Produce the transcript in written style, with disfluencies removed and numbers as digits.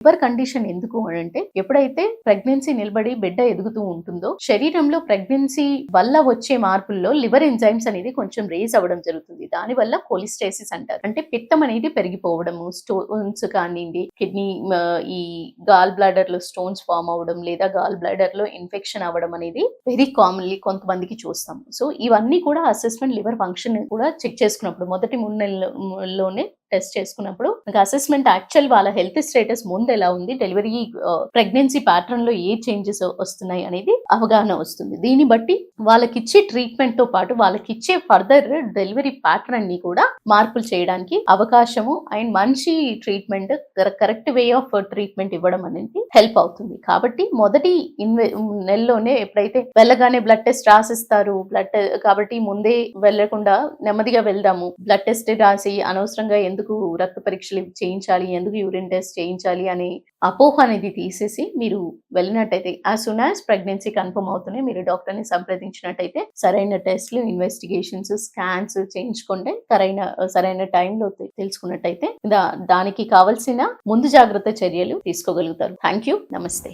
Liver condition ఎందుకు అంటే ఎప్పుడైతే ప్రెగ్నెన్సీ నిలబడి బిడ్డ ఎదుగుతూ ఉంటుందో శరీరంలో ప్రెగ్నెన్సీ వల్ల వచ్చే మార్పుల్లో లివర్ ఎంజైమ్స్ అనేది కొంచెం రేజ్ అవ్వడం జరుగుతుంది. దానివల్ల కొలిస్టేసిస్ అంటారు. అంటే పిత్తం అనేది పెరిగిపోవడము, స్టోన్స్ కానివ్వండి, కిడ్నీ ఈ గాల్ బ్లాడర్ లో స్టోన్స్ ఫామ్ అవ్వడం లేదా గాల్ బ్లాడర్ లో ఇన్ఫెక్షన్ అవ్వడం అనేది వెరీ కామన్లీ కొంతమందికి చూస్తాము. సో ఇవన్నీ కూడా అసెస్మెంట్ లివర్ ఫంక్షన్ కూడా చెక్ చేసుకున్నప్పుడు మొదటి 3 నెలల్లోనే టెస్ట్ చేసుకున్నప్పుడు అసెస్మెంట్ యాక్చువల్ వాళ్ళ హెల్త్ స్టేటస్ ముందు ఎలా ఉంది, డెలివరీ ప్రెగ్నెన్సీ ప్యాటర్న్ లో ఏ చేంజెస్ వస్తున్నాయి అనేది అవగాహన వస్తుంది. దీన్ని బట్టి వాళ్ళకిచ్చే ట్రీట్మెంట్ తో పాటు వాళ్ళకిచ్చే ఫర్దర్ డెలివరీ ప్యాటర్న్ ని కూడా మార్పులు చేయడానికి అవకాశము అండ్ మంచి treatment, correct way of treatment ఇవ్వడం అనేది హెల్ప్ అవుతుంది. కాబట్టి మొదటి నెలలోనే ఎప్పుడైతే వెళ్ళగానే బ్లడ్ టెస్ట్ రాసిస్తారు, కాబట్టి ముందే వెళ్లకుండా నెమ్మదిగా వెళ్దాము, బ్లడ్ టెస్ట్ రాసి అనవసరంగా ఎందుకు రక్త పరీక్షలు చేయించాలి, ఎందుకు యూరిన్ టెస్ట్ చేయించాలి అనే అపోహ అనేది తీసేసి మీరు వెళ్ళినట్టయితే as soon as pregnancy confirm అవుతూనే మీరు డాక్టర్ ని సంప్రదించినట్టయితే సరైన టెస్ట్లు, ఇన్వెస్టిగేషన్స్, స్కాన్స్ చేయించుకుంటే సరైన టైంలో తెలుసుకున్నట్టయితే దానికి కావలసిన ముందు జాగ్రత్త చర్యలు తీసుకోగలుగుతారు. Thank you. నమస్తే.